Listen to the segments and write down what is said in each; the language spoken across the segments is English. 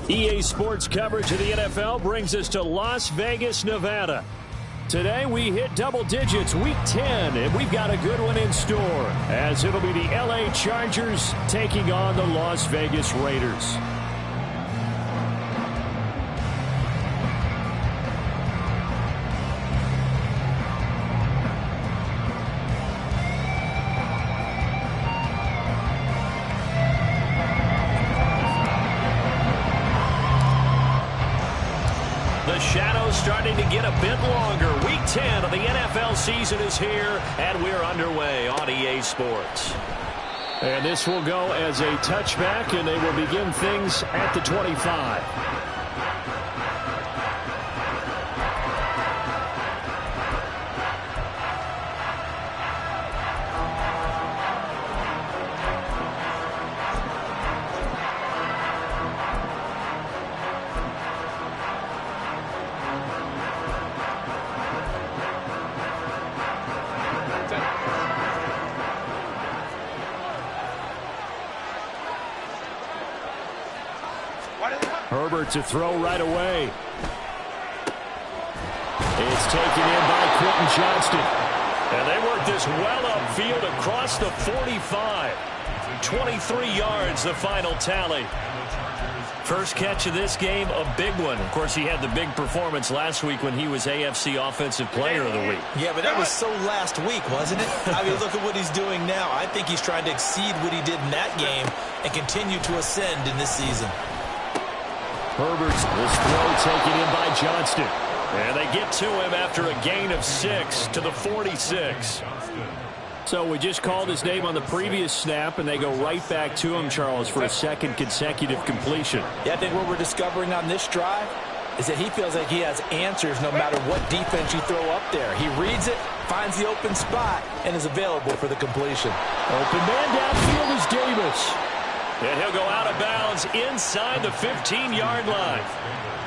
EA Sports coverage of the NFL brings us to Las Vegas, Nevada. Today we hit double digits, week 10, and we've got a good one in store, as it'll be the LA Chargers taking on the Las Vegas Raiders. Shadows starting to get a bit longer. Week 10 of the NFL season is here, and we're underway on EA Sports. And this will go as a touchback, and they will begin things at the 25. Herbert to throw right away. It's taken in by Quentin Johnston. And they work this well upfield across the 45. 23 yards, the final tally. First catch of this game, a big one. Of course, he had the big performance last week when he was AFC Offensive Player of the Week. Yeah, but that was so last week, wasn't it? I mean, look at what he's doing now. I think he's trying to exceed what he did in that game and continue to ascend in this season. Herbert's this throw taken in by Johnston. And they get to him after a gain of 6 to the 46. So we just called his name on the previous snap, and they go right back to him, Charles, for a second consecutive completion. Yeah, I think what we're discovering on this drive is that he feels like he has answers no matter what defense you throw up there. He reads it, finds the open spot, and is available for the completion. Open man downfield is Davis. And he'll go out of bounds inside the 15-yard line.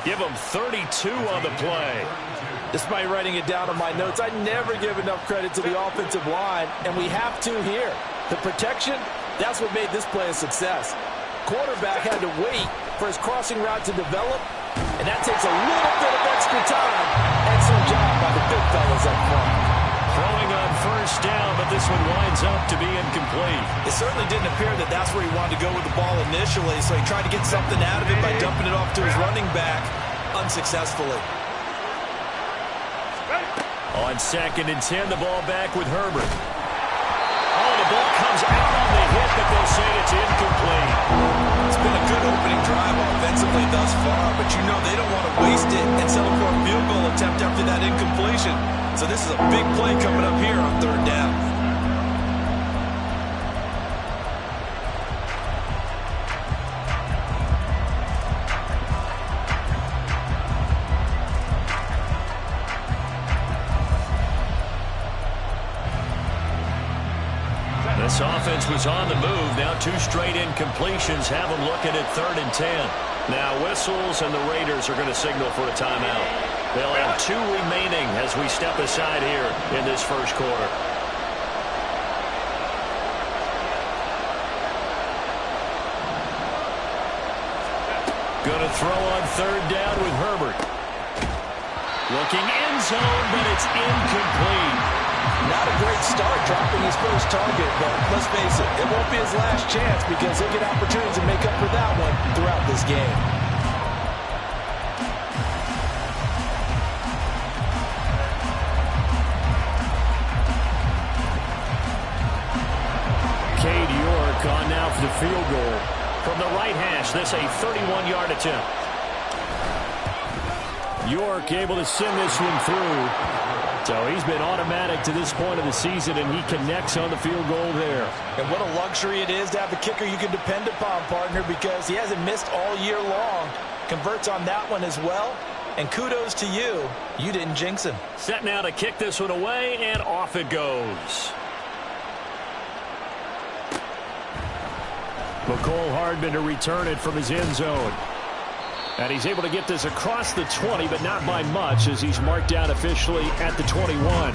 Give him 32 on the play. Despite writing it down on my notes, I never give enough credit to the offensive line, and we have to here. The protection, that's what made this play a success. Quarterback had to wait for his crossing route to develop, and that takes a little bit of extra time. Excellent job by the big fellas up front. Throwing on first down, but this one winds up to be incomplete. It certainly didn't appear that that's where he wanted to go with the ball initially, so he tried to get something out of it by dumping it off to his running back unsuccessfully. On 2nd and 10, the ball back with Herbert. Oh, the ball comes out on the hit, but they'll say it's incomplete. It's been a good opening drive offensively thus far, but you know they don't want to waste it and settle for a field goal attempt after that incompletion. So this is a big play coming up here on 3rd down. This offense was on the move. Now 2 straight incompletions have them looking at 3rd and 10. Now whistles, and the Raiders are going to signal for a timeout. They'll have 2 remaining as we step aside here in this first quarter. Going to throw on 3rd down with Herbert. Looking end zone, but it's incomplete. Not a great start dropping his first target, but let's face it, it won't be his last chance because he'll get opportunities to make up for that one throughout this game. On now for the field goal. From the right hash, this a 31-yard attempt. York able to send this one through. So he's been automatic to this point of the season, and he connects on the field goal there. And what a luxury it is to have a kicker you can depend upon, partner, because he hasn't missed all year long. Converts on that one as well. And kudos to you. You didn't jinx him. Set now to kick this one away, and off it goes. McCole Hardman to return it from his end zone. And he's able to get this across the 20, but not by much, as he's marked down officially at the 21.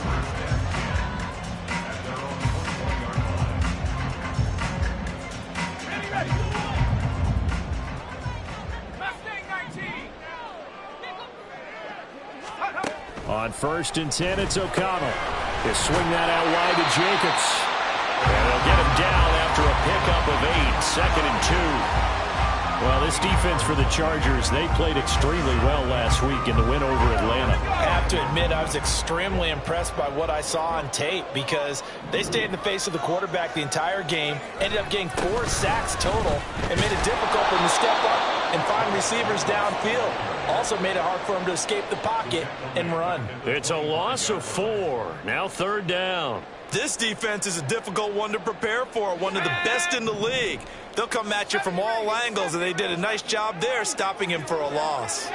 On 1st and 10, it's O'Connell. He'll swing that out wide to Jacobs. And they'll get him down after a pickup of 8, 2nd and 2. Well, this defense for the Chargers, they played extremely well last week in the win over Atlanta. I have to admit, I was extremely impressed by what I saw on tape because they stayed in the face of the quarterback the entire game, ended up getting 4 sacks total, and made it difficult for him to step up and find receivers downfield. Also made it hard for him to escape the pocket and run. It's a loss of 4. Now 3rd down. This defense is a difficult one to prepare for, one of the best in the league. They'll come at you from all angles, and they did a nice job there stopping him for a loss.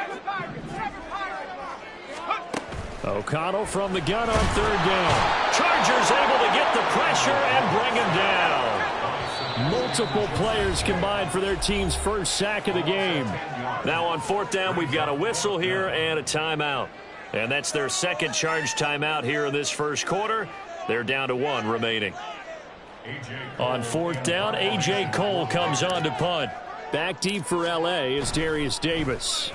O'Connell from the gun on 3rd down. Chargers able to get the pressure and bring him down. Multiple players combined for their team's first sack of the game. Now on 4th down, we've got a whistle here and a timeout. And that's their second charge timeout here in this first quarter. They're down to 1 remaining. On 4th down, A.J. Cole comes on to punt. Back deep for L.A. is Darius Davis.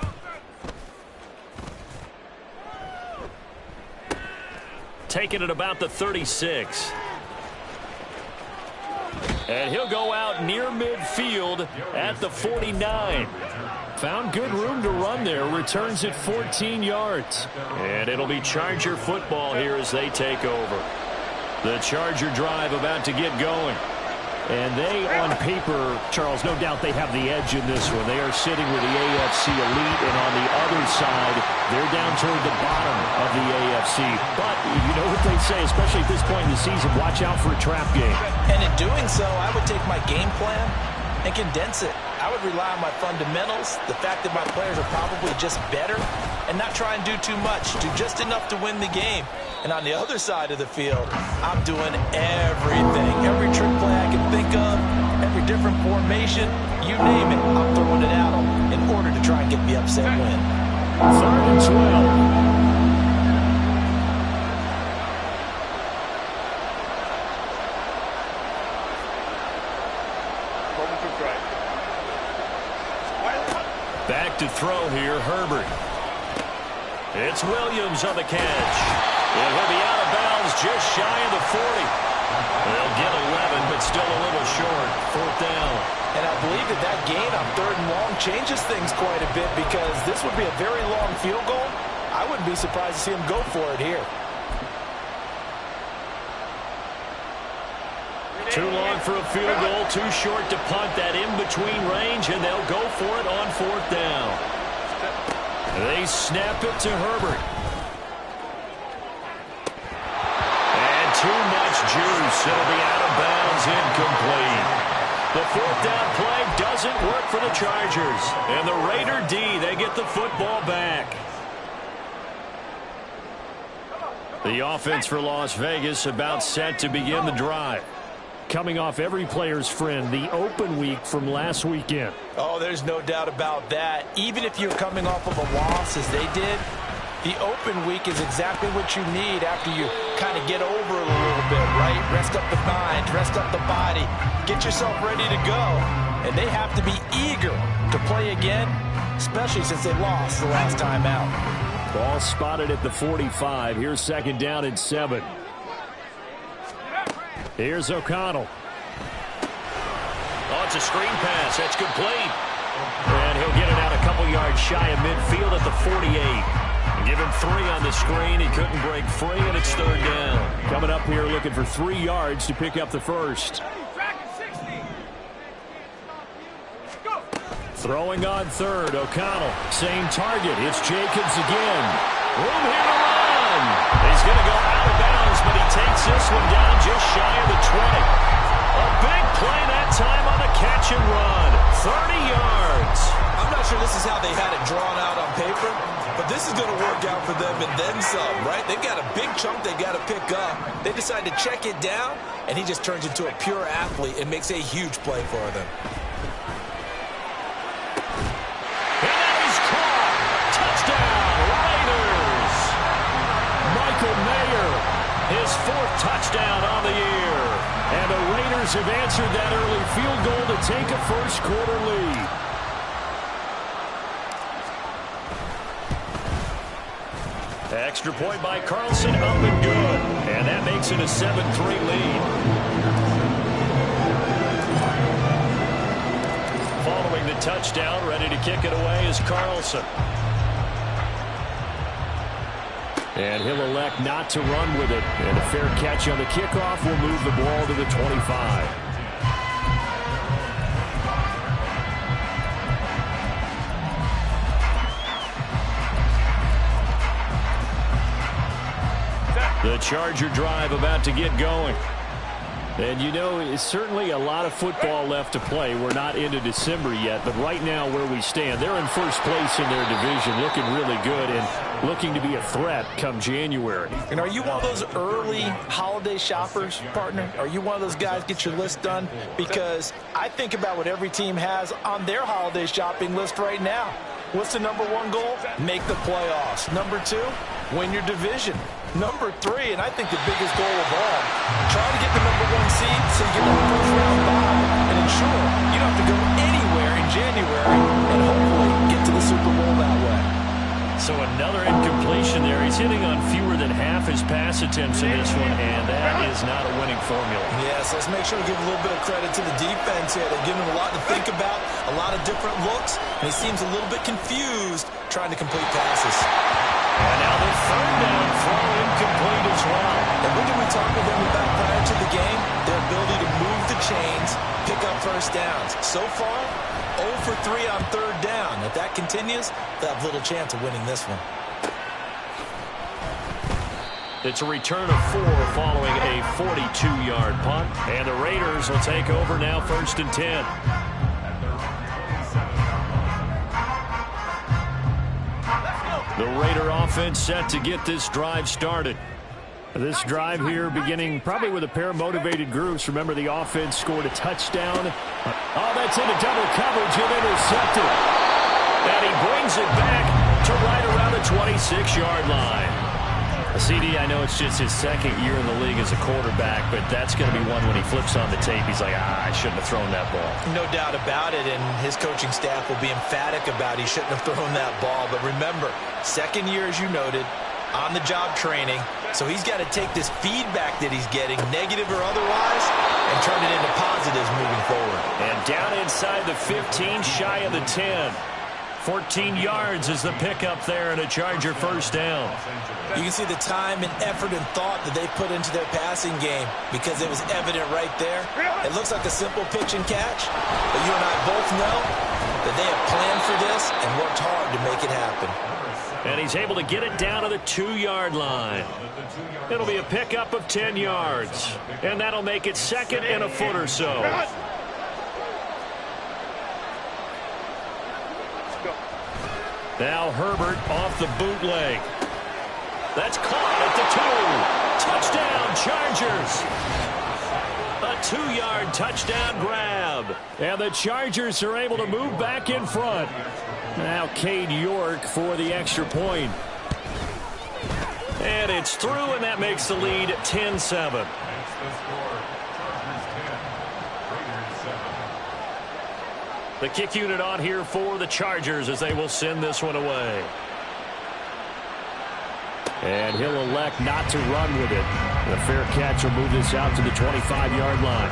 Taking it about the 36. And he'll go out near midfield at the 49. Found good room to run there. Returns it 14 yards. And it'll be Charger football here as they take over. The Charger drive about to get going. And they, on paper, Charles, no doubt they have the edge in this one. They are sitting with the AFC elite, and on the other side, they're down toward the bottom of the AFC. But you know what they say, especially at this point in the season, watch out for a trap game. And in doing so, I would take my game plan and condense it. I would rely on my fundamentals, the fact that my players are probably just better, and not try and do too much, do just enough to win the game. And on the other side of the field, I'm doing everything. Every trick play I can think of, every different formation, you name it, I'm throwing it at them in order to try and get the upset win. 3rd and 12. Back to throw here, Herbert. It's Williams on the catch. And he'll be out of bounds just shy of the 40. They'll get 11, but still a little short. 4th down. And I believe that gain on 3rd and long changes things quite a bit because this would be a very long field goal. I wouldn't be surprised to see him go for it here. Too long for a field goal, too short to punt that in-between range, and they'll go for it on 4th down. They snap it to Herbert. And too much juice. It'll be out of bounds, incomplete. The 4th down play doesn't work for the Chargers. And the Raider D, they get the football back. The offense for Las Vegas about set to begin the drive. Coming off every player's friend, the open week from last weekend. Oh, there's no doubt about that. Even if you're coming off of a loss as they did, the open week is exactly what you need after you kind of get over it a little bit, right? Rest up the mind, rest up the body, get yourself ready to go. And they have to be eager to play again, especially since they lost the last time out. Ball spotted at the 45. Here's 2nd down and 7. Here's O'Connell. Oh, it's a screen pass. That's complete. And he'll get it out a couple yards shy of midfield at the 48. Give him 3 on the screen. He couldn't break free, and it's 3rd down. Coming up here looking for 3 yards to pick up the first. Throwing on 3rd, O'Connell. Same target. It's Jacobs again. Room here to run. He's going to go out of bounds, but he takes this one down just shy of the 20. A big play that time on the catch and run. 30 yards. I'm not sure this is how they had it drawn out on paper, but this is going to work out for them and then some, right? They've got a big chunk they got to pick up. They decide to check it down, and he just turns into a pure athlete and makes a huge play for them. His 4th touchdown on the year. And the Raiders have answered that early field goal to take a first-quarter lead. Extra point by Carlson, up and good. And that makes it a 7-3 lead. Following the touchdown, ready to kick it away is Carlson. And he'll elect not to run with it. And a fair catch on the kickoff will move the ball to the 25. The Charger drive about to get going. And, you know, it's certainly a lot of football left to play. We're not into December yet, but right now where we stand, they're in first place in their division, looking really good and looking to be a threat come January. And are you one of those early holiday shoppers, partner? Are you one of those guys get your list done? Because I think about what every team has on their holiday shopping list right now. What's the number 1 goal? Make the playoffs. Number 2, win your division. Number 3, and I think the biggest goal of all, try to get the number 1 seed so you get the first round bye and ensure you don't have to go anywhere in January and hopefully get to the Super Bowl that way. So another incompletion there. He's hitting on fewer than half his pass attempts in this one, and that is not a winning formula. Yes, let's make sure to give a little bit of credit to the defense here. They're giving him a lot to think about, a lot of different looks, and he seems a little bit confused trying to complete passes. And now the 3rd down throw incomplete as well. And what did we talk with them about prior to the game? Their ability to move the chains, pick up first downs. So far, 0 for 3 on 3rd down. If that continues, they'll have little chance of winning this one. It's a return of 4 following a 42-yard punt. And the Raiders will take over now 1st and 10. The Raider offense set to get this drive started. This drive here beginning probably with a pair of motivated groups. Remember, the offense scored a touchdown. Oh, that's into double coverage and intercepted. And he brings it back to right around the 26-yard line. CD, I know it's just his 2nd year in the league as a quarterback, but that's going to be one when he flips on the tape. He's like, I shouldn't have thrown that ball. No doubt about it, and his coaching staff will be emphatic about he shouldn't have thrown that ball. But remember, 2nd year, as you noted, on-the-job training. So he's got to take this feedback that he's getting, negative or otherwise, and turn it into positives moving forward. And down inside the 15, shy of the 10. 14 yards is the pickup there and a Charger 1st down. You can see the time and effort and thought that they put into their passing game because it was evident right there. It looks like a simple pitch and catch, but you and I both know that they have planned for this and worked hard to make it happen. And he's able to get it down to the 2-yard line. It'll be a pickup of 10 yards. And that'll make it 2nd and a foot or so. Now Herbert off the bootleg. That's caught at the 2. Touchdown, Chargers. A 2-yard touchdown grab. And the Chargers are able to move back in front. Now Cade York for the extra point. And it's through, and that makes the lead 10-7. The kick unit on here for the Chargers as they will send this one away. And he'll elect not to run with it. The fair catch will move this out to the 25-yard line.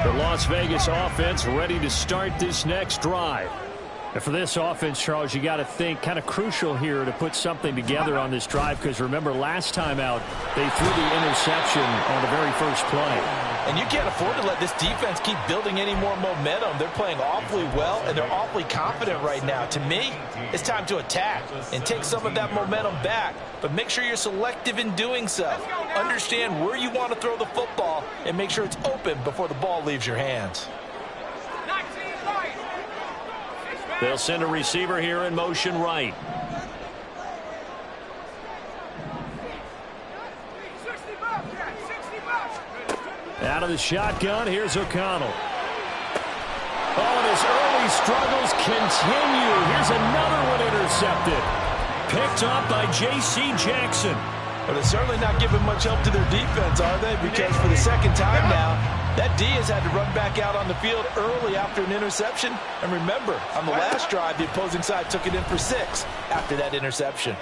The Las Vegas offense ready to start this next drive. And for this offense, Charles, you got to think kind of crucial here to put something together on this drive, because remember last time out they threw the interception on the very first play. And you can't afford to let this defense keep building any more momentum. They're playing awfully well, and they're awfully confident right now. To me, it's time to attack and take some of that momentum back, but make sure you're selective in doing so. Understand where you want to throw the football and make sure it's open before the ball leaves your hands. They'll send a receiver here in motion right. Out of the shotgun, here's O'Connell. Oh, and his early struggles continue. Here's another one intercepted. Picked off by J.C. Jackson. But they're certainly not giving much help to their defense, are they? Because for the second time now, that D has had to run back out on the field early after an interception. And remember, on the last drive, the opposing side took it in for 6 after that interception.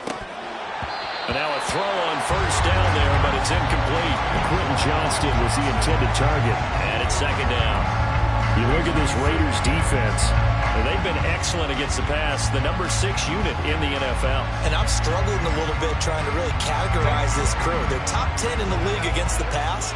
And now a throw on first down there, but it's incomplete. Quentin Johnston was the intended target. And it's second down. You look at this Raiders defense. They've been excellent against the pass, the number 6 unit in the NFL. And I'm struggling a little bit trying to really categorize this crew. They're top 10 in the league against the pass,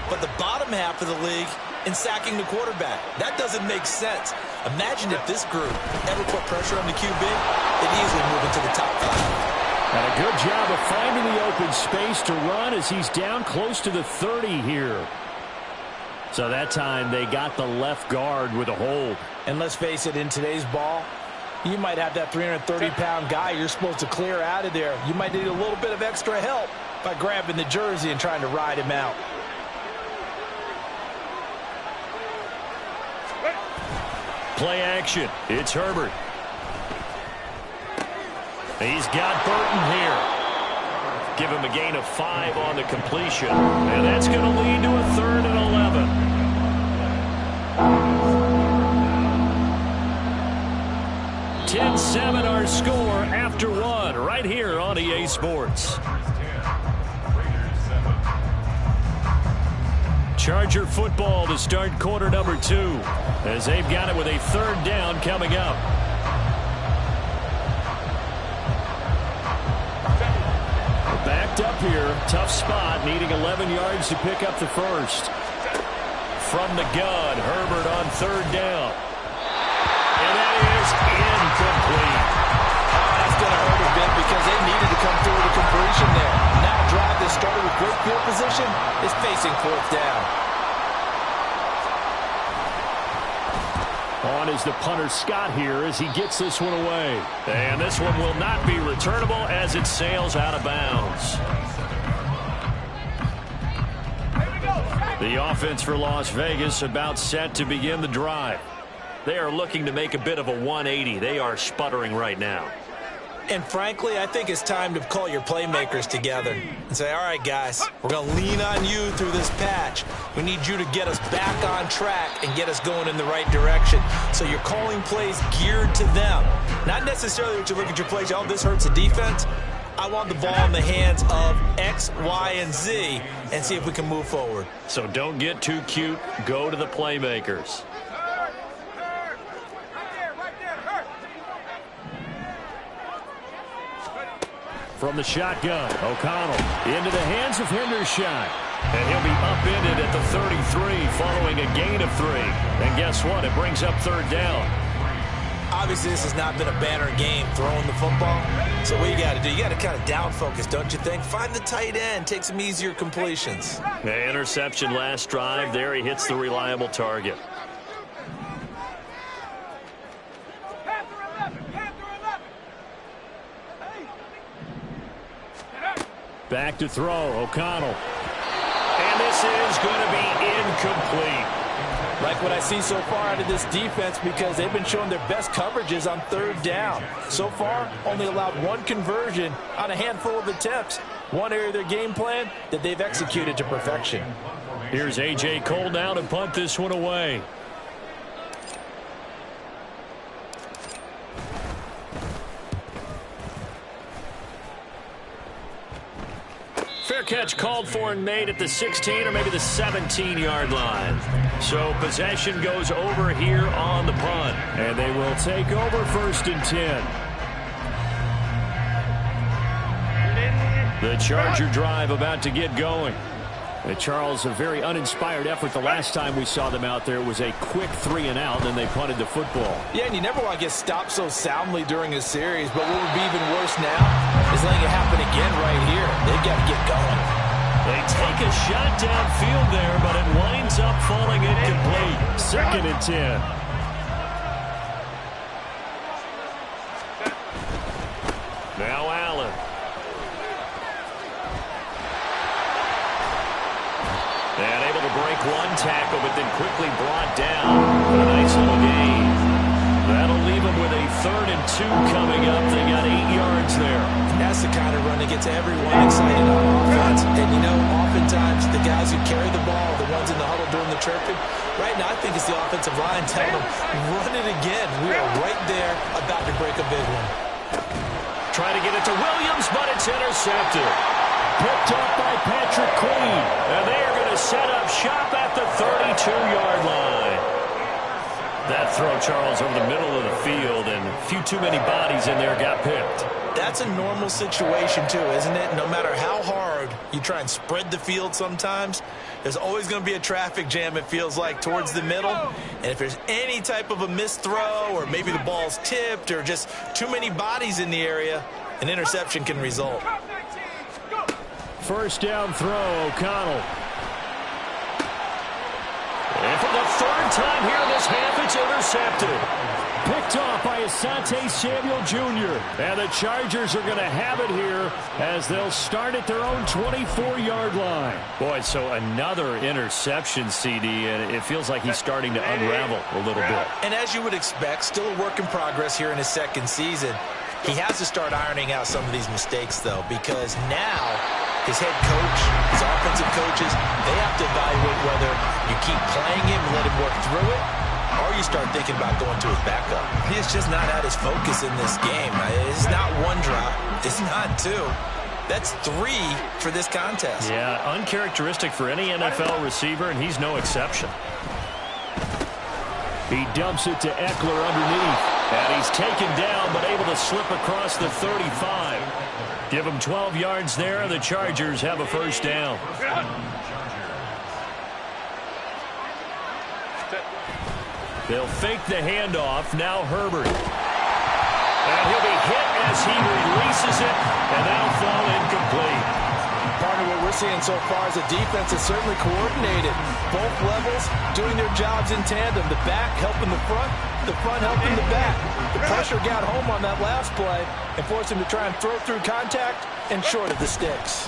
but the bottom half of the league in sacking the quarterback. That doesn't make sense. Imagine if this group ever put pressure on the QB, they'd easily move into the top 5. And a good job of finding the open space to run as he's down close to the 30 here. So that time they got the left guard with a hold. And let's face it, in today's ball, you might have that 330-pound guy you're supposed to clear out of there. You might need a little bit of extra help by grabbing the jersey and trying to ride him out. Play action. It's Herbert. He's got Burton here. Give him a gain of 5 on the completion. And that's going to lead to a 3rd and 11. (10-7) our score after 1 right here on EA Sports. Charger football to start quarter number 2 as they've got it with a 3rd down coming up. Backed up here, tough spot, needing 11 yards to pick up the first. From the gun, Herbert on 3rd down. And that is incomplete. That's going to hurt a bit because they needed to come through with a completion there. Now a drive that started with great field position is facing 4th down. On is the punter Scott here as he gets this one away. And this one will not be returnable as it sails out of bounds. The offense for Las Vegas about set to begin the drive. They are looking to make a bit of a 180. They are sputtering right now. And frankly, I think it's time to call your playmakers together and say, all right, guys, we're going to lean on you through this patch. We need you to get us back on track and get us going in the right direction. So you're calling plays geared to them. Not necessarily that you look at your plays, oh, this hurts the defense. I want the ball in the hands of X, Y, and Z and see if we can move forward. So don't get too cute. Go to the playmakers. From the shotgun, O'Connell into the hands of Hendershot. And he'll be upended at the 33 following a gain of 3. And guess what? It brings up 3rd down. Obviously, this has not been a banner game throwing the football. So what you got to do, you got to kind of down focus, don't you think? Find the tight end, take some easier completions. The interception last drive. There he hits the reliable target. Back to throw, O'Connell. And this is going to be incomplete. Like what I see so far out of this defense because they've been showing their best coverages on 3rd down. So far, only allowed 1 conversion on a handful of attempts. One area of their game plan that they've executed to perfection. Here's A.J. Cole now to punt this one away. Fair catch called for and made at the 16 or maybe the 17-yard line. So possession goes over here on the punt. And they will take over 1st and 10. The Charger drive about to get going. And Charles, a very uninspired effort. The last time we saw them out there, it was a quick 3 and out, and they punted the football. Yeah, and you never want to get stopped so soundly during a series, but what would be even worse now is letting it happen again right here. They've got to get going. They take a shot downfield there, but it winds up falling incomplete. 2nd and 10. Now Allen. And able to break one tackle, but then quickly brought down. A nice little gain. That'll leave them with a 3rd and 2 coming up. They got 8 yards there. That's the kind of run that gets everyone excited on offense. And, you know, oftentimes the guys who carry the ball, the ones in the huddle doing the chirping, right now I think it's the offensive line telling them, run it again. We are right there about to break a big one. Trying to get it to Williams, but it's intercepted. Picked up by Patrick Queen. And they are going to set up shop at the 32-yard line. That throw, Charles, over the middle of the field, and a few too many bodies in there got picked. That's a normal situation, too, isn't it? No matter how hard you try and spread the field sometimes, there's always going to be a traffic jam, it feels like, towards the middle. And if there's any type of a missed throw, or maybe the ball's tipped, or just too many bodies in the area, an interception can result. 1st down throw, O'Connell. And for the 3rd time here in this half, it's intercepted. Picked off by Asante Samuel Jr. And the Chargers are going to have it here as they'll start at their own 24-yard line. Boy, so another interception, CD, and it feels like he's starting to unravel a little bit. And as you would expect, still a work in progress here in his 2nd season. He has to start ironing out some of these mistakes, though, because now his head coach, his offensive coaches, they have to evaluate whether you keep playing him and let him work through it, or you start thinking about going to his backup. He's just not at his focus in this game. It's not 1 drop. It's not 2. That's 3 for this contest. Yeah, uncharacteristic for any NFL receiver, and he's no exception. He dumps it to Eckler underneath. And he's taken down, but able to slip across the 35. Give him 12 yards there, and the Chargers have a 1st down. They'll fake the handoff. Now Herbert. And he'll be hit as he releases it, and that'll fall incomplete. Partner, what we're seeing so far is the defense is certainly coordinated. Both levels doing their jobs in tandem. The back helping the front helping the back. The pressure got home on that last play and forced him to try and throw through contact and short of the sticks.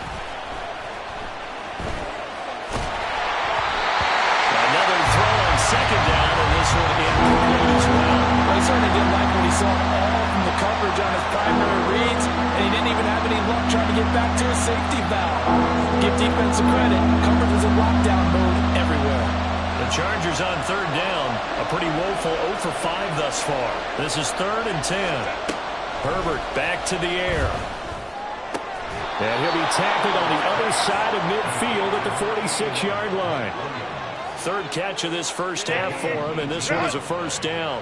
Another throw on 2nd down, and this one incomplete as well. He certainly didn't like what he saw all from the coverage on his primary reads, and he didn't even have any luck trying to get back to his safety valve. Give defense some credit. Coverage was in lockdown mode everywhere. The Chargers on 3rd down. A pretty woeful 0 for 5 thus far. This is 3rd and 10. Herbert back to the air. And he'll be tackled on the other side of midfield at the 46-yard line. 3rd catch of this 1st half for him, and this one is a 1st down.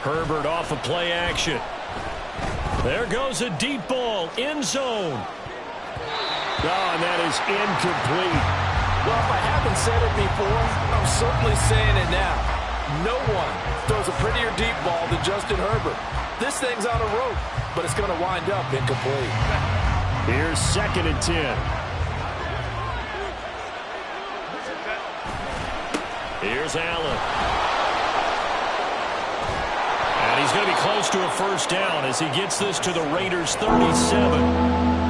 Herbert off of play action. There goes a deep ball, end zone. Oh, and that is incomplete. Well, if I haven't said it before, I'm certainly saying it now. No one throws a prettier deep ball than Justin Herbert. This thing's on a rope, but it's going to wind up incomplete. Here's 2nd and 10. Here's Allen. And he's going to be close to a 1st down as he gets this to the Raiders' 37.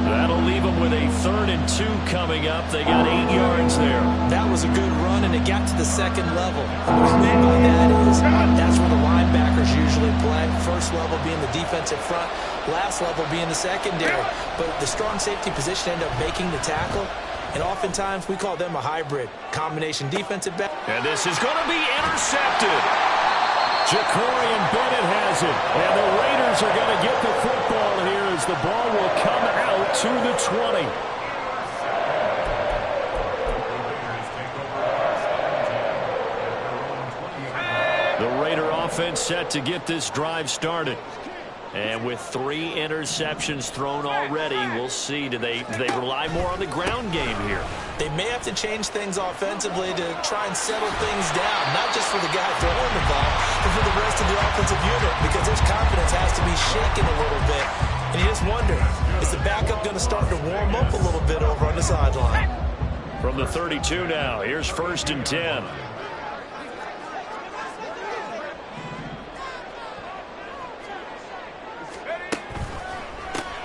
That'll leave them with a 3rd and 2 coming up. They got 8 yards there. That was a good run, and it got to the 2nd level. What I mean by that is that's where the linebackers usually play. 1st level being the defensive front, last level being the secondary. But the strong safety position ended up making the tackle. And oftentimes, we call them a hybrid combination defensive back. And this is going to be intercepted. Jacorian Bennett has it. And the Raiders are going to get the football here as the ball will come out to the 20. The Raider offense set to get this drive started. And with 3 interceptions thrown already, we'll see. Do they rely more on the ground game here? They may have to change things offensively to try and settle things down, not just for the guy throwing the ball, but for the rest of the offensive unit, because his confidence has to be shaken a little bit. And you just wonder, is the backup going to start to warm up a little bit over on the sideline? From the 32 now, here's 1st and 10.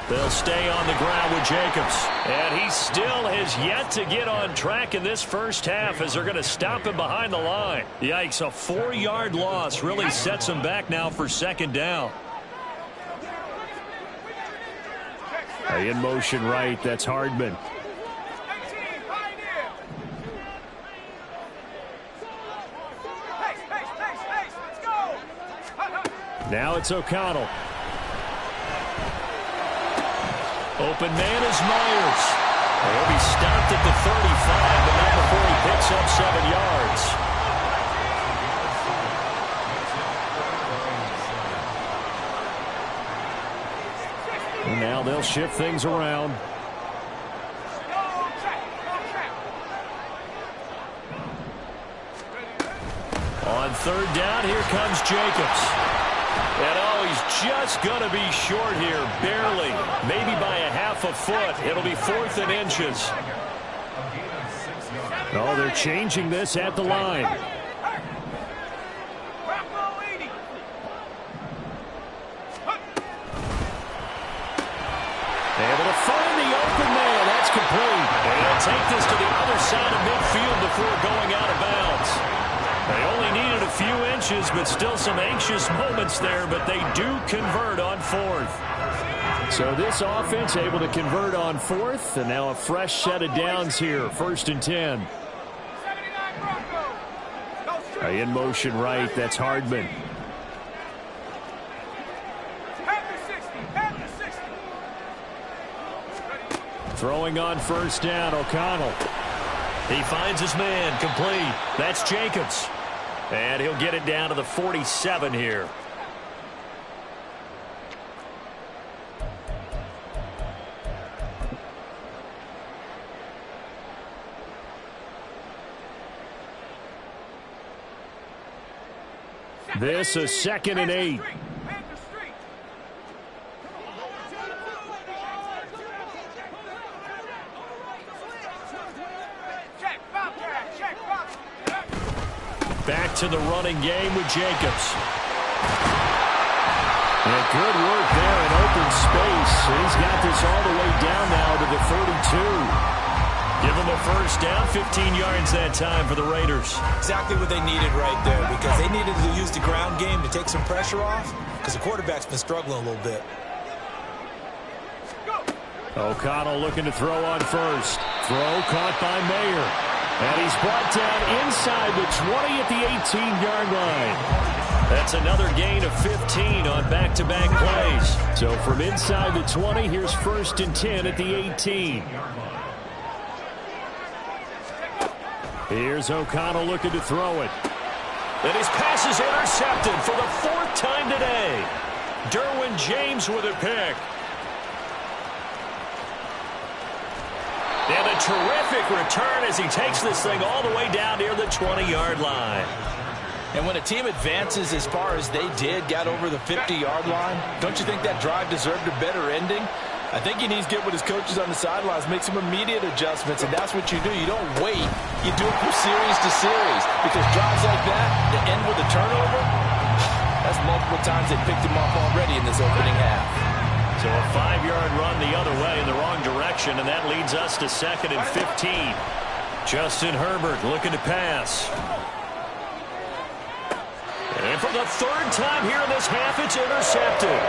They'll stay on the ground with Jacobs. And he still has yet to get on track in this first half as they're going to stop him behind the line. Yikes, a 4-yard loss really sets him back now for 2nd down. In motion right, that's Hardman. Now it's O'Connell. Open man is Myers. He'll be stopped at the 35, but not before he picks up 7 yards. And now they'll shift things around. On 3rd down, here comes Jacobs. And oh, he's just going to be short here, barely. Maybe by a half a foot. It'll be 4th and inches. Oh, they're changing this at the line. Able to find the open man. That's complete. And they'll take this to the other side of midfield before going out of bounds. They only needed a few inches, but still some anxious moments there, but they do convert on 4th. So this offense able to convert on 4th, and now a fresh set of downs here, 1st and 10. In motion right, that's Hardman. Throwing on 1st down, O'Connell. He finds his man, complete. That's Jacobs. And he'll get it down to the 47 here. This is 2nd and 8. Back to the running game with Jacobs. And good work there in open space. He's got this all the way down now to the 32. Give him a 1st down, 15 yards that time for the Raiders. Exactly what they needed right there, because they needed to use the ground game to take some pressure off, because the quarterback's been struggling a little bit. O'Connell looking to throw on 1st. Throw caught by Mayer. And he's brought down inside the 20 at the 18-yard line. That's another gain of 15 on back-to-back plays. So from inside the 20, here's 1st and 10 at the 18. Here's O'Connell looking to throw it. And his pass is intercepted for the 4th time today. Derwin James with a pick. And a terrific return as he takes this thing all the way down near the 20-yard line. And when a team advances as far as they did, got over the 50-yard line, don't you think that drive deserved a better ending? I think he needs to get with his coaches on the sidelines, make some immediate adjustments, and that's what you do. You don't wait. You do it from series to series, because drives like that that end with a turnover, that's multiple times they picked him off already in this opening half. So a 5-yard run the other way in the wrong direction, and that leads us to 2nd and 15. Justin Herbert looking to pass. And for the 3rd time here in this half, it's intercepted.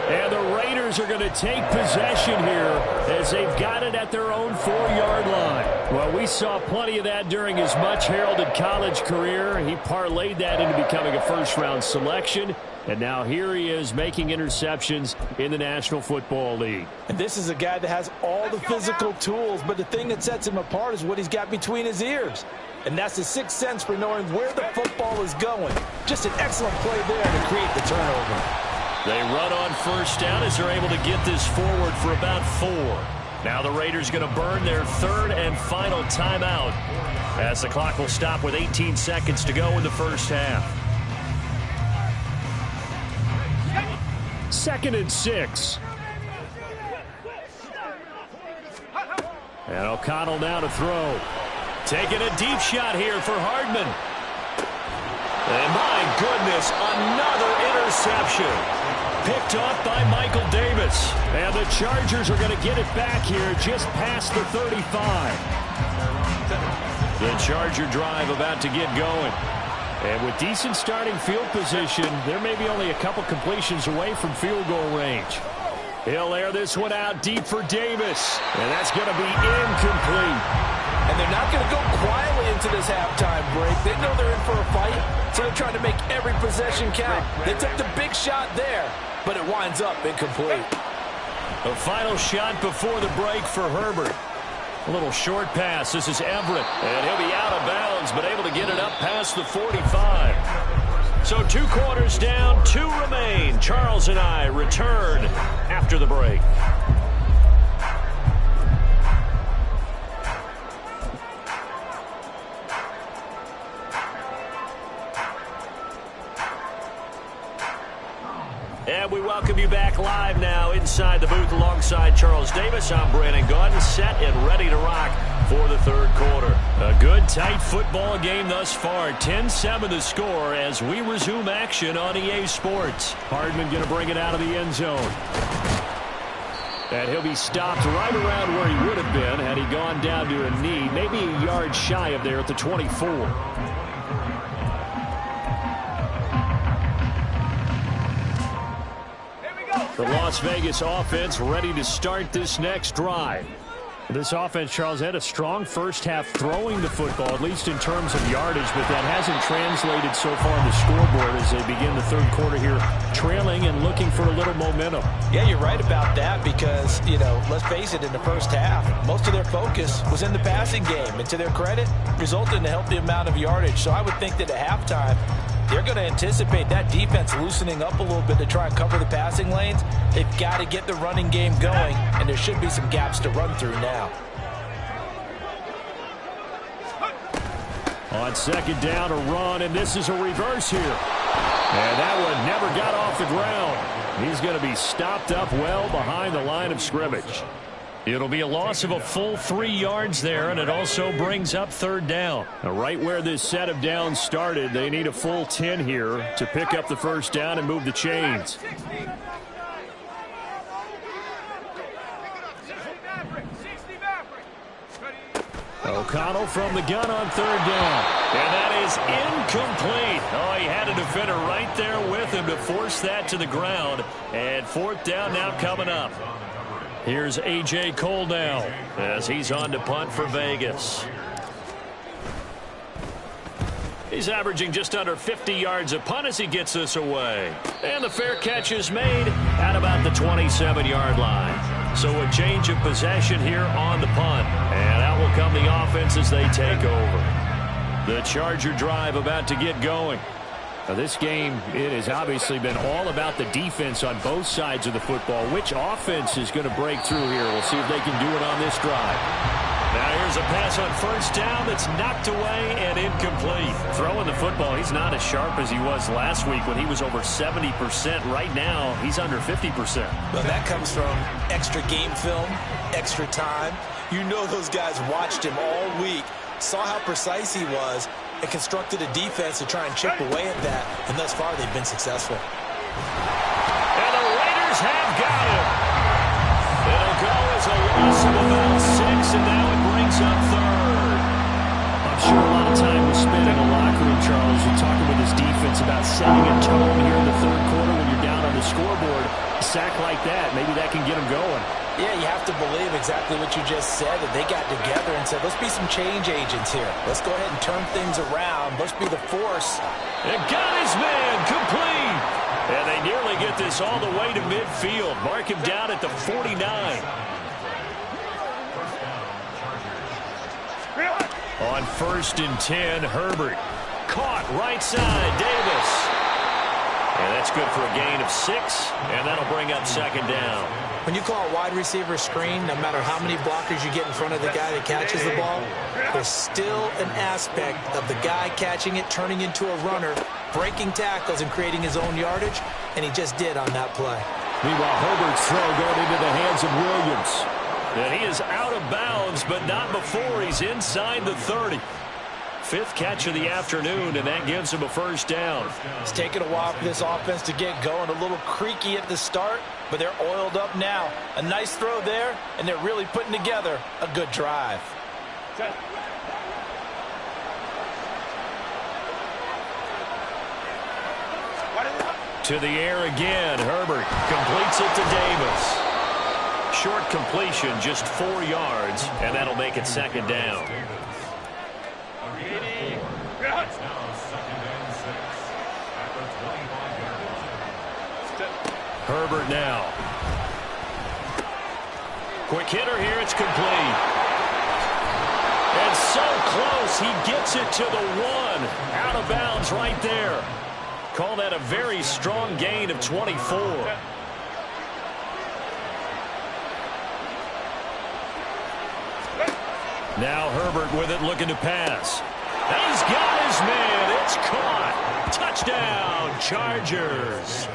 And the Raiders are going to take possession here as they've got it at their own 4-yard line. Well, we saw plenty of that during his much-heralded college career. He parlayed that into becoming a first-round selection. And now here he is making interceptions in the National Football League. And this is a guy that has all the physical tools, but the thing that sets him apart is what he's got between his ears. And that's the sixth sense for knowing where the football is going. Just an excellent play there to create the turnover. They run on first down as they're able to get this forward for about 4. Now the Raiders going to burn their third and final timeout as the clock will stop with 18 seconds to go in the first half. 2nd and 6. And O'Connell now to throw. Taking a deep shot here for Hardman. And my goodness, another interception. Picked off by Michael Davis. And the Chargers are going to get it back here just past the 35. The Charger drive about to get going. And with decent starting field position, there may be only a couple completions away from field goal range. He'll air this one out deep for Davis. And that's going to be incomplete. And they're not going to go quietly into this halftime break. They know they're in for a fight, so they're trying to make every possession count. They took the big shot there, but it winds up incomplete. A final shot before the break for Herbert. A little short pass. This is Everett. And he'll be out of bounds, but able to get it up past the 45. So 2 quarters down, 2 remain. Charles and I return after the break. And we welcome you back live now inside the booth alongside Charles Davis. I'm Brandon Gaudin, set and ready to rock for the 3rd quarter. A good, tight football game thus far. 10-7 the score as we resume action on EA Sports. Hardman going to bring it out of the end zone. And he'll be stopped right around where he would have been had he gone down to a knee, maybe a yard shy of there at the 24. The Las Vegas offense ready to start this next drive. This offense, Charles, had a strong first half throwing the football, at least in terms of yardage, but that hasn't translated so far on the scoreboard as they begin the 3rd quarter here, trailing and looking for a little momentum. Yeah, you're right about that because, let's face it, in the first half, most of their focus was in the passing game. And to their credit, resulted in a healthy amount of yardage. So I would think that at halftime, they're going to anticipate that defense loosening up a little bit to try and cover the passing lanes. They've got to get the running game going, and there should be some gaps to run through now. On 2nd down, a run, and this is a reverse here. And that one never got off the ground. He's going to be stopped up well behind the line of scrimmage. It'll be a loss of a full 3 yards there, and it also brings up 3rd down. Now, right where this set of downs started, they need a full 10 here to pick up the first down and move the chains. O'Connell from the gun on 3rd down. And that is incomplete. Oh, he had a defender right there with him to force that to the ground. And 4th down now coming up. Here's A.J. Cole now as he's on to punt for Vegas. He's averaging just under 50 yards a punt as he gets this away. And the fair catch is made at about the 27-yard line. So a change of possession here on the punt. And out will come the offense as they take over. The Charger drive about to get going. Now this game, it has obviously been all about the defense on both sides of the football. Which offense is going to break through here? We'll see if they can do it on this drive. Now here's a pass on 1st down that's knocked away and incomplete. Throwing the football, he's not as sharp as he was last week when he was over 70%. Right now, he's under 50%. Well, that comes from extra game film, extra time. You know those guys watched him all week, saw how precise he was, and constructed a defense to try and chip away at that, and thus far they've been successful. And the Raiders have got him. It'll go as a loss of about 6, and now it brings up 3rd. I'm sure a lot of time was spent in the locker room, Charles, and talking with his defense about setting a tone here in the 3rd quarter when you're down on the scoreboard. A sack like that, maybe that can get them going. Yeah, you have to believe exactly what you just said, that they got together and said, let's be some change agents here. Let's go ahead and turn things around. Let's be the force. And got his man complete. And they nearly get this all the way to midfield. Mark him down at the 49. On 1st and 10, Herbert. Caught right side, Davis. And that's good for a gain of 6, and that'll bring up 2nd down. When you call a wide receiver screen, no matter how many blockers you get in front of the guy that catches the ball, there's still an aspect of the guy catching it, turning into a runner, breaking tackles and creating his own yardage, and he just did on that play. Meanwhile, Herbert's throw going into the hands of Williams. And he is out of bounds, but not before he's inside the 30. 5th catch of the afternoon, and that gives him a 1st down. It's taken a while for this offense to get going. A little creaky at the start, but they're oiled up now. A nice throw there, and they're really putting together a good drive. To the air again. Herbert completes it to Davis. Short completion, just 4 yards, and that'll make it 2nd down. Herbert now. Quick hitter here, it's complete. And so close, he gets it to the 1. Out of bounds right there. Call that a very strong gain of 24. Now Herbert with it, looking to pass. He's got his man. It's caught. Touchdown, Chargers.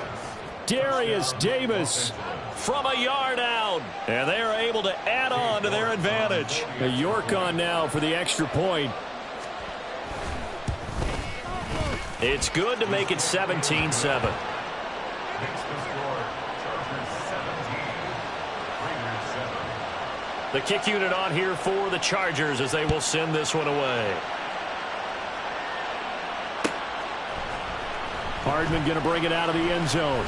Darius Davis from a yard out. And they are able to add on to their advantage. A York on now for the extra point. It's good to make it 17-7. The kick unit on here for the Chargers as they will send this one away. Hardman going to bring it out of the end zone.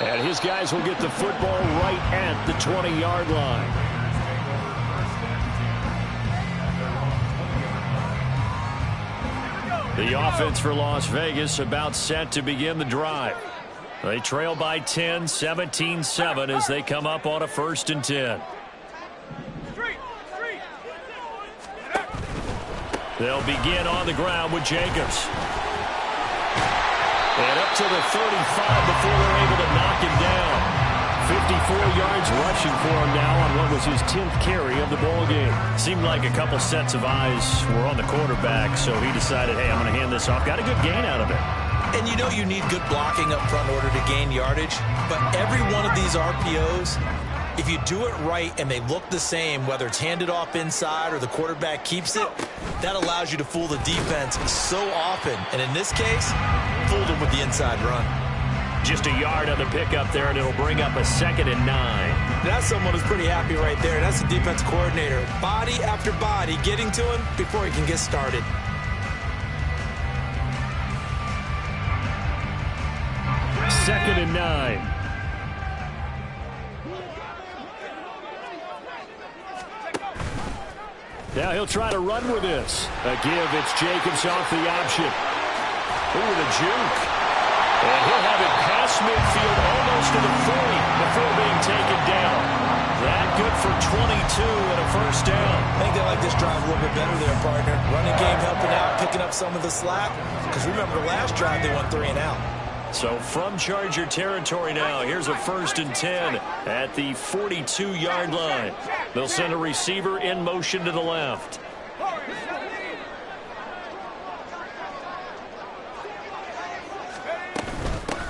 And his guys will get the football right at the 20-yard line. The offense for Las Vegas about set to begin the drive. They trail by 10, 17-7 as they come up on a 1st and 10. They'll begin on the ground with Jacobs. And up to the 35 before they're able to knock him down. 54 yards rushing for him now on what was his 10th carry of the ball game. Seemed like a couple sets of eyes were on the quarterback, so he decided, hey, I'm going to hand this off. Got a good gain out of it. And you know you need good blocking up front in order to gain yardage, but every one of these RPOs, if you do it right and they look the same, whether it's handed off inside or the quarterback keeps it, that allows you to fool the defense so often. And in this case, fooled them with the inside run. Just a yard on the pickup there, and it'll bring up a 2nd and 9. That's someone who's pretty happy right there. That's the defense coordinator. Body after body getting to him before he can get started. Second and 9. Now he'll try to run with this. A give, it's Jacobs off the option. Ooh, the juke. And he'll have it past midfield almost to the 40 before being taken down. That good for 22 and a 1st down. I think they like this drive a little bit better there, partner. Running game helping out, picking up some of the slack. Because remember, the last drive they went 3 and out. So from Charger territory now, here's a 1st and 10 at the 42-yard line. They'll send a receiver in motion to the left.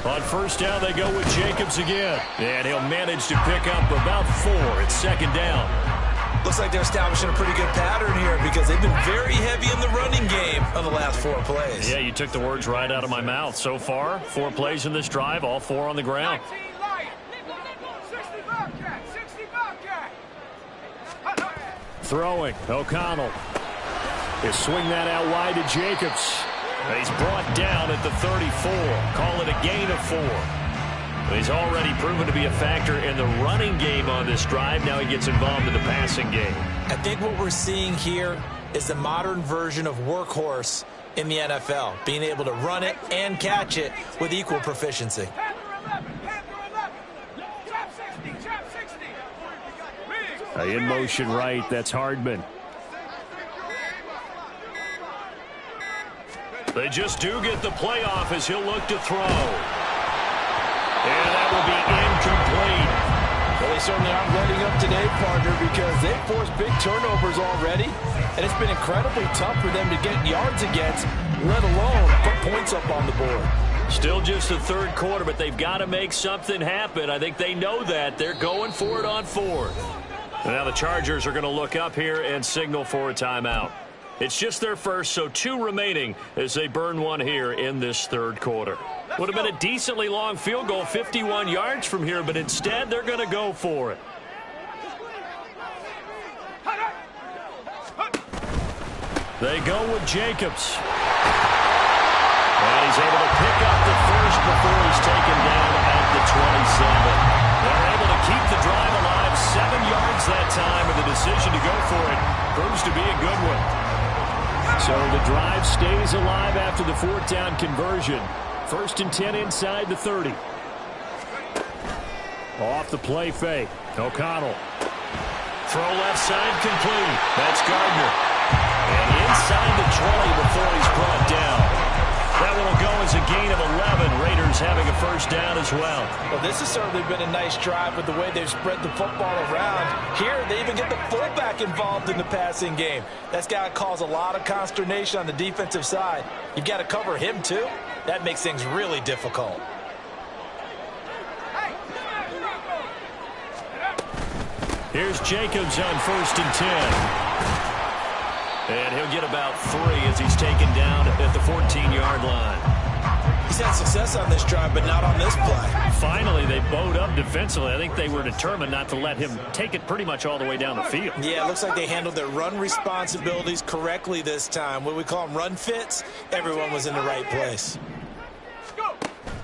On 1st down, they go with Jacobs again. And he'll manage to pick up about 4. It's 2nd down. Looks like they're establishing a pretty good pattern here because they've been very heavy in the running game on the last 4 plays. Yeah, you took the words right out of my mouth. So far, 4 plays in this drive, all 4 on the ground. Throwing, O'Connell. He'll swing that out wide to Jacobs. He's brought down at the 34. Call it a gain of 4. He's already proven to be a factor in the running game on this drive. Now he gets involved in the passing game. I think what we're seeing here is the modern version of workhorse in the NFL, being able to run it and catch it with equal proficiency. In motion right, that's Hardman. They just do get the play off as he'll look to throw. And that will be incomplete. Well, they certainly aren't letting up today, partner, because they've forced big turnovers already, and it's been incredibly tough for them to get yards against, let alone put points up on the board. Still just the third quarter, but they've got to make something happen. I think they know that. They're going for it on fourth. Now the Chargers are going to look up here and signal for a timeout. It's just their first, so 2 remaining as they burn one here in this third quarter. Would have been a decently long field goal, 51 yards from here, but instead they're going to go for it. They go with Jacobs. And he's able to pick up the first before he's taken down at the 27. They're able to keep the drive alive, 7 yards that time, and the decision to go for it proves to be a good one. So the drive stays alive after the 4th down conversion. 1st and 10 inside the 30. Off the play fake. O'Connell. Throw left side complete. That's Gardner. And inside the 20 before he's brought down. That one will go as a gain of 11. Raiders having a first down as well. Well, this has certainly been a nice drive with the way they've spread the football around. Here, they even get the fullback involved in the passing game. That's got to cause a lot of consternation on the defensive side. You've got to cover him, too. That makes things really difficult. Here's Jacobs on 1st and 10. And he'll get about 3 as he's taken down at the 14-yard line. He's had success on this drive, but not on this play. Finally, they bowed up defensively. I think they were determined not to let him take it pretty much all the way down the field. Yeah, it looks like they handled their run responsibilities correctly this time. What we call them run fits, everyone was in the right place.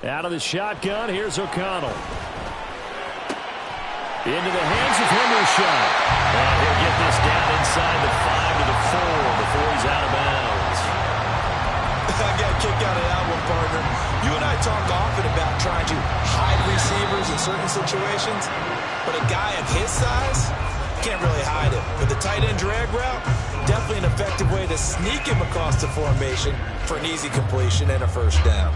Out of the shotgun, here's O'Connell. Into the hands of Henderson. And he'll get this down inside the 5 to the 4 before he's out of bounds. I got a kick out of that one, partner. You and I talk often about trying to hide receivers in certain situations, but a guy of his size can't really hide him. With the tight end drag route, definitely an effective way to sneak him across the formation for an easy completion and a first down.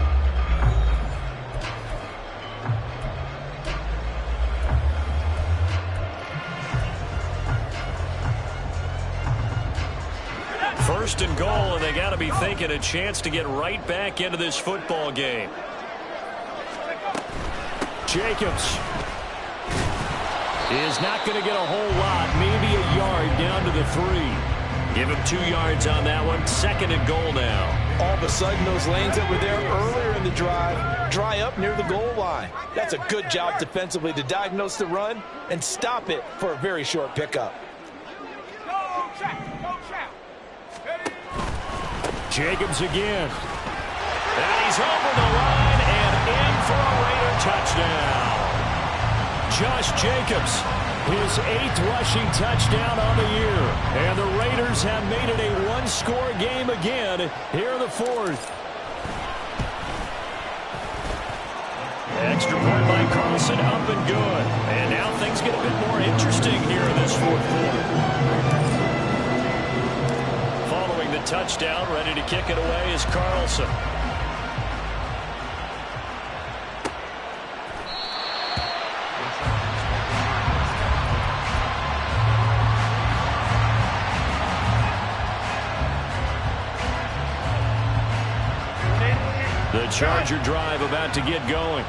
First and goal, and they got to be thinking a chance to get right back into this football game. Jacobs is not going to get a whole lot, maybe a yard down to the 3. Give him 2 yards on that one. 2nd and goal now. All of a sudden, those lanes that were there earlier in the drive dry up near the goal line. That's a good job defensively to diagnose the run and stop it for a very short pickup. Jacobs again. And he's over the line and in for a Raider touchdown. Josh Jacobs, his 8th rushing touchdown on the year. And the Raiders have made it a 1-score game again here in the 4th. Extra point by Carlson, up and good. And now things get a bit more interesting here in this 4th quarter. Following the touchdown, ready to kick it away is Carlson. The Charger drive about to get going.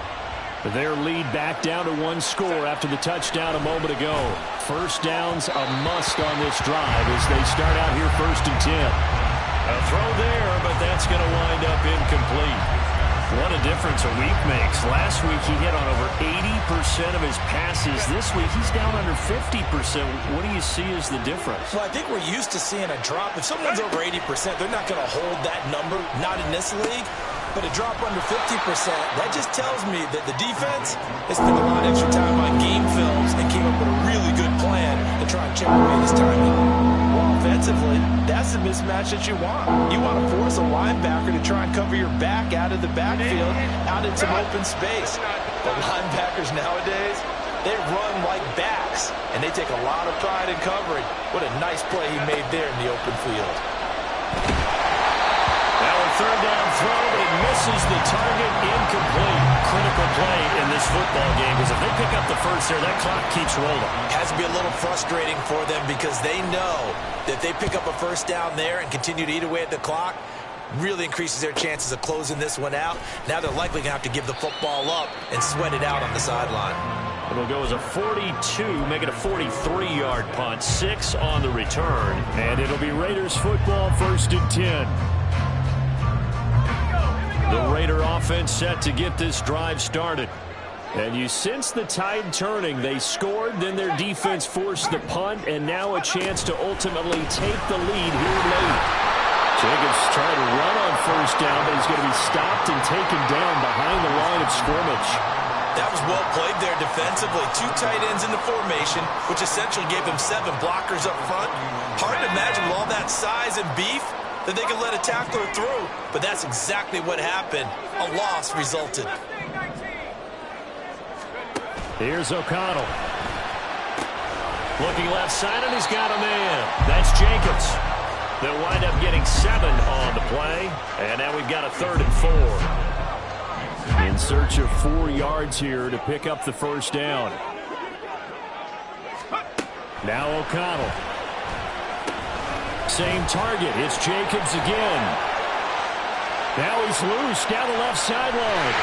Their lead back down to 1 score after the touchdown a moment ago. First down's a must on this drive as they start out here 1st and 10. A throw there, but that's going to wind up incomplete. What a difference a week makes. Last week he hit on over 80% of his passes. This week he's down under 50%. What do you see as the difference? Well, I think we're used to seeing a drop. If someone's over 80%, they're not going to hold that number, not in this league. but a drop under 50%, that just tells me that the defense has spent a lot of extra time on game films and came up with a really good plan to try and chip away his timing. Well, offensively, that's the mismatch that you want. You want to force a linebacker to try and cover your back out of the backfield, out in some open space. But linebackers nowadays, they run like backs, and they take a lot of pride in covering. What a nice play he made there in the open field. Now a third down throw, but it misses the target, incomplete. Critical play in this football game, because if they pick up the first there, that clock keeps rolling. Has to be a little frustrating for them because they know that they pick up a first down there and continue to eat away at the clock, really increases their chances of closing this one out. Now they're likely going to have to give the football up and sweat it out on the sideline. It'll go as a 42, make it a 43-yard punt, 6 on the return, and it'll be Raiders football, 1st and 10. The Raider offense set to get this drive started. And you sense the tide turning. They scored, then their defense forced the punt, and now a chance to ultimately take the lead here late. Jacobs trying to run on first down, but he's going to be stopped and taken down behind the line of scrimmage. That was well played there defensively. 2 tight ends in the formation, which essentially gave them 7 blockers up front. Hard to imagine with all that size and beef that they could let a tackler through, but that's exactly what happened. A loss resulted. Here's O'Connell. Looking left side, and he's got a man. That's Jacobs. They'll wind up getting 7 on the play, and now we've got a 3rd and 4. In search of 4 yards here to pick up the first down. Now O'Connell. Same target. It's Jacobs again. Now he's loose down the left sideline.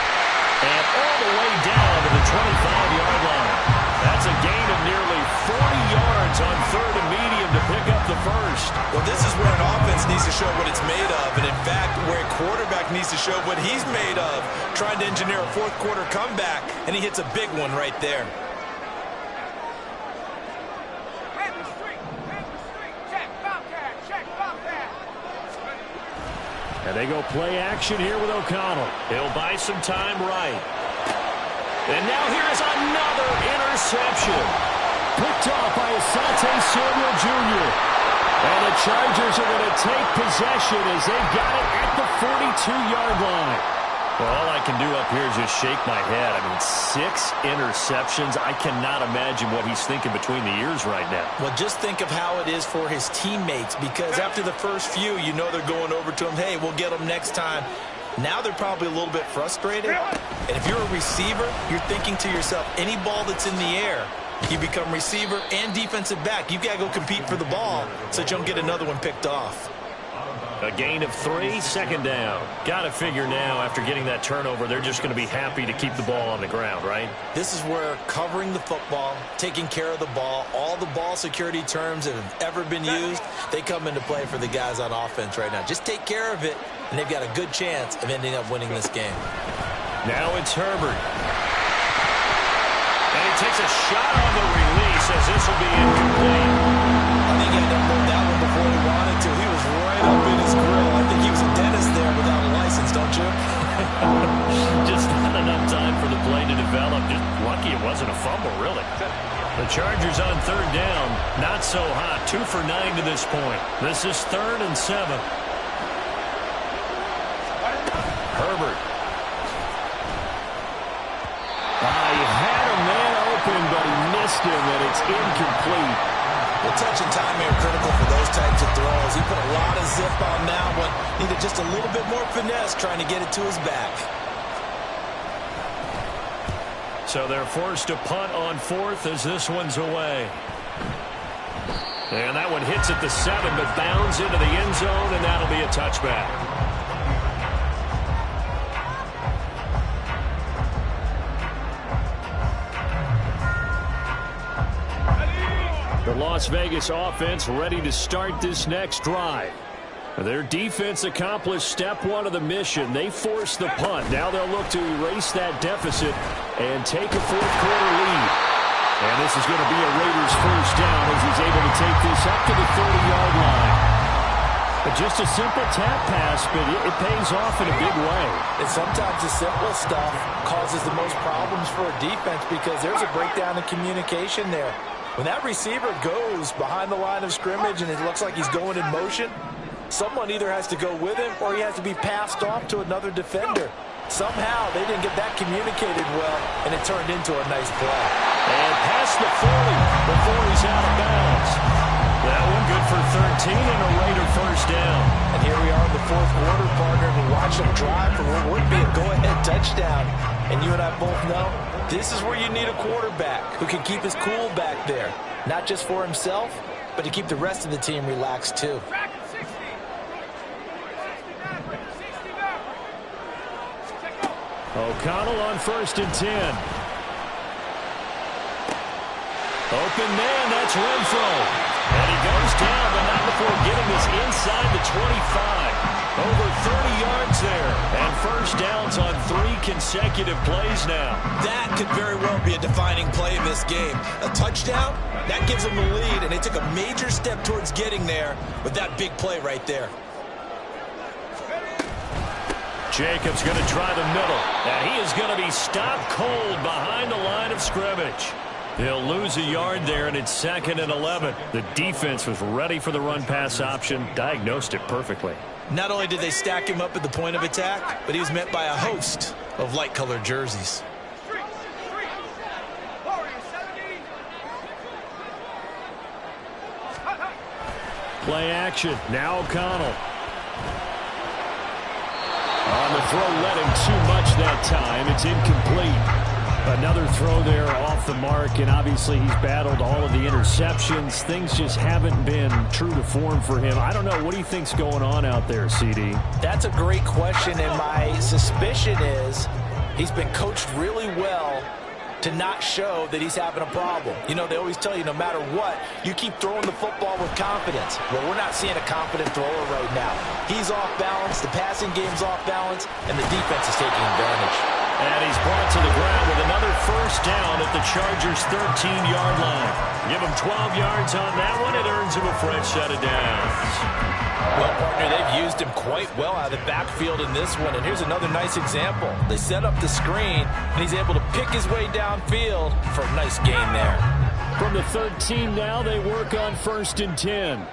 And all the way down to the 25-yard line. That's a gain of nearly 40 yards on 3rd and medium to pick up the first. Well, this is where an offense needs to show what it's made of. And, in fact, where a quarterback needs to show what he's made of. Trying to engineer a 4th-quarter comeback, and he hits a big one right there. And they go play action here with O'Connell. He'll buy some time right. And now here is another interception. Picked off by Asante Samuel Jr. And the Chargers are going to take possession as they've got it at the 42-yard line. Well, all I can do up here is just shake my head. I mean, 6 interceptions. I cannot imagine what he's thinking between the ears right now. Well, just think of how it is for his teammates, because after the first few, you know they're going over to him, hey, we'll get them next time. Now they're probably a little bit frustrated. And if you're a receiver, you're thinking to yourself, any ball that's in the air, you become receiver and defensive back. You've got to go compete for the ball so that you don't get another one picked off. A gain of 3, 2nd down. Got to figure now, after getting that turnover, they're just going to be happy to keep the ball on the ground, right? This is where covering the football, taking care of the ball, all the ball security terms that have ever been used, they come into play for the guys on offense right now. Just take care of it, and they've got a good chance of ending up winning this game. Now it's Herbert. And he takes a shot on the release as this will be incomplete. I think he had to hold that one before he wanted to. He was right up in his grill. I think he was a dentist there without a license, don't you? Just not enough time for the play to develop. Just lucky it wasn't a fumble, really. The Chargers on 3rd down. Not so hot. 2 for 9 to this point. This is 3rd and 7. Herbert. He had a man open, but he missed him, and it's incomplete. Well, touch and timing are critical for those types of throws. He put a lot of zip on that one. Needed just a little bit more finesse trying to get it to his back. So they're forced to punt on 4th as this one's away. And that one hits at the 7, but bounds into the end zone, and that'll be a touchback. The Las Vegas offense ready to start this next drive. Their defense accomplished step 1 of the mission. They forced the punt. Now they'll look to erase that deficit and take a 4th-quarter lead. And this is going to be a Raiders first down as he's able to take this up to the 30-yard line. But just a simple tap pass, but it pays off in a big way. And sometimes the simple stuff causes the most problems for a defense because there's a breakdown in communication there. When that receiver goes behind the line of scrimmage and it looks like he's going in motion, someone either has to go with him or he has to be passed off to another defender. Somehow they didn't get that communicated well, and it turned into a nice play. And past the 40 before he's out of bounds. That one good for 13 and a Raider first down. And here we are in the fourth quarter, partner, and we watch them drive for what would be a go-ahead touchdown. And you and I both know this is where you need a quarterback who can keep his cool back there. Not just for himself, but to keep the rest of the team relaxed too. O'Connell on 1st and 10. Open man, that's Renfro. And he goes down, but not before getting this inside the 25. Over 30 yards there. And first downs on 3 consecutive plays now. That could very well be a defining play in this game. A touchdown, that gives them the lead, and they took a major step towards getting there with that big play right there. Jacobs going to try the middle, and he is going to be stopped cold behind the line of scrimmage. They'll lose a yard there, and it's 2nd and 11. The defense was ready for the run-pass option, diagnosed it perfectly. Not only did they stack him up at the point of attack, but he was met by a host of light-colored jerseys. Play action. Now O'Connell. On the throw, led him too much that time. It's incomplete. Another throw there off the mark, and obviously he's battled all of the interceptions. Things just haven't been true to form for him. I don't know. What do you think's going on out there, CD? That's a great question, and my suspicion is he's been coached really well to not show that he's having a problem. You know, they always tell you no matter what, you keep throwing the football with confidence. Well, we're not seeing a confident thrower right now. He's off balance, the passing game's off balance, and the defense is taking advantage. And he's brought to the ground with another first down at the Chargers' 13-yard line. Give him 12 yards on that one. It earns him a fresh set of downs. Well, partner, they've used him quite well out of the backfield in this one. And here's another nice example. They set up the screen, and he's able to pick his way downfield for a nice gain there. From the 13 now, they work on 1st and 10.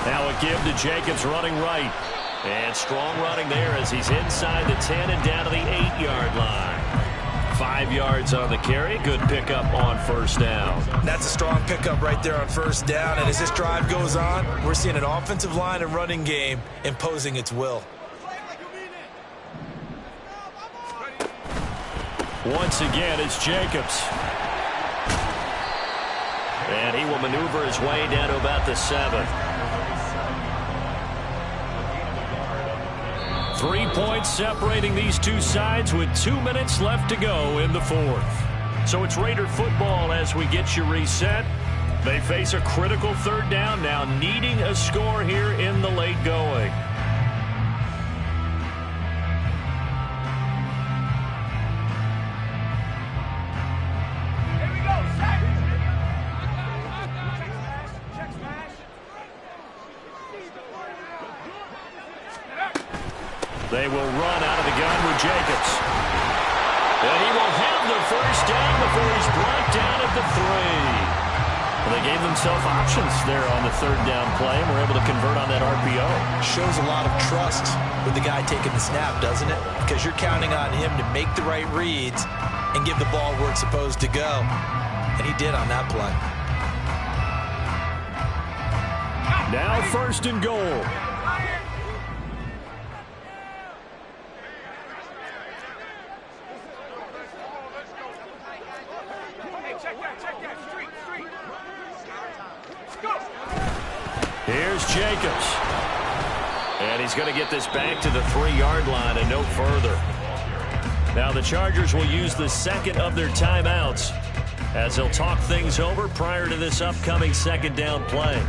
Now a give to Jacobs running right. And strong running there as he's inside the 10 and down to the 8-yard line. 5 yards on the carry. Good pickup on first down. That's a strong pickup right there on first down. And as this drive goes on, we're seeing an offensive line and running game imposing its will. Once again, it's Jacobs. And he will maneuver his way down to about the 7. 3 points separating these two sides with 2 minutes left to go in the 4th. So it's Raider football as we get you reset. They face a critical 3rd down now, needing a score here in the late going. They will run out of the gun with Jacobs. And he will have the first down before he's brought down at the 3. Well, they gave themselves options there on the 3rd down play and were able to convert on that RPO. Shows a lot of trust with the guy taking the snap, doesn't it? Because you're counting on him to make the right reads and give the ball where it's supposed to go. And he did on that play. Now 1st and goal. Here's Jacobs. And he's going to get this back to the 3-yard line and no further. Now the Chargers will use the 2nd of their timeouts as they'll talk things over prior to this upcoming 2nd down play.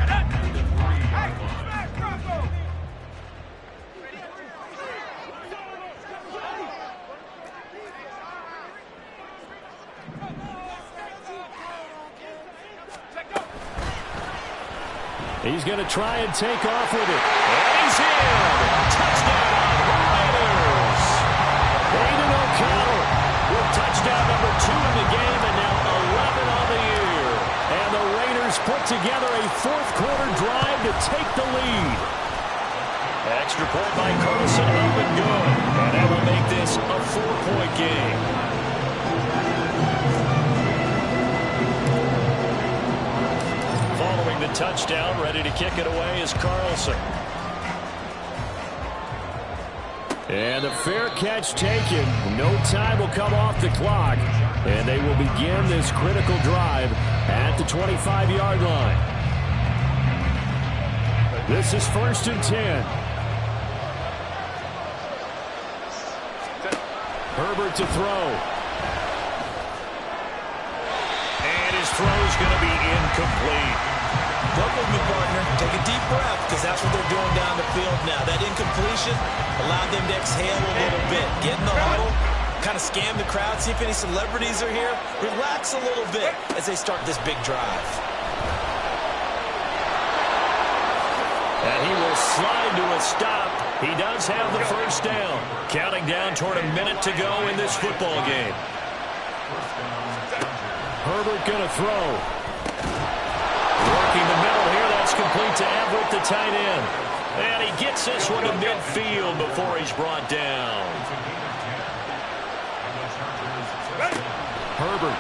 He's going to try and take off with it. And he's in. Touchdown, Raiders. Aiden O'Connell with touchdown number 2 in the game and now 11 on the year. And the Raiders put together a fourth-quarter drive to take the lead. Extra point by Carlson, up and good. And that will make this a 4-point game. Following the touchdown, ready to kick it away is Carlson. And a fair catch taken. No time will come off the clock. And they will begin this critical drive at the 25-yard line. This is 1st and 10. Herbert to throw. And his throw is going to be incomplete. Look with me, partner. Take a deep breath, because that's what they're doing down the field now. That incompletion allowed them to exhale a little bit. Get in the huddle, kind of scan the crowd, see if any celebrities are here. Relax a little bit as they start this big drive. And he will slide to a stop. He does have the first down. Counting down toward a minute to go in this football game. Herbert going to throw. Working the middle here. That's complete to Everett, the tight end. And he gets this one to midfield before he's brought down. Herbert.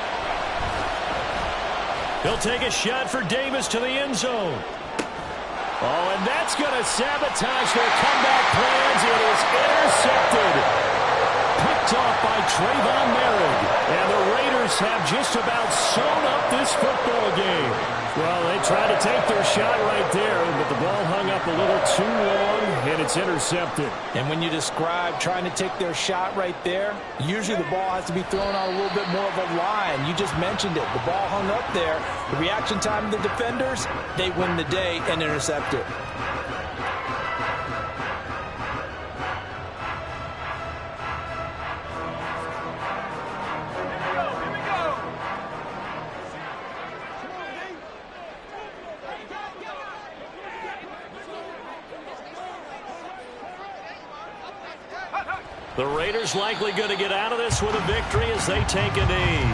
He'll take a shot for Davis to the end zone. Oh, and that's going to sabotage their comeback plans. It is intercepted. Picked off by Trayvon Merrick. And the Raiders have just about sewn up this football game. Well, they tried to take their shot right there, but the ball hung up a little too long, and it's intercepted. And when you describe trying to take their shot right there, usually the ball has to be thrown on a little bit more of a line. You just mentioned it. The ball hung up there. The reaction time of the defenders, they win the day and intercept it. The Raiders likely going to get out of this with a victory as they take a knee.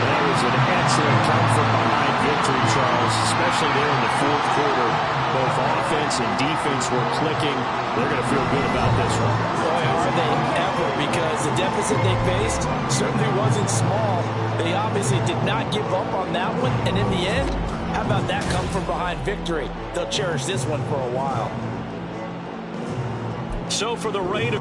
That was an excellent come from behind victory, Charles, especially there in the fourth quarter. Both offense and defense were clicking. They're going to feel good about this one. Boy, are they ever, because the deficit they faced certainly wasn't small. They obviously did not give up on that one, and in the end, how about that come from behind victory? They'll cherish this one for a while. So for the Raiders.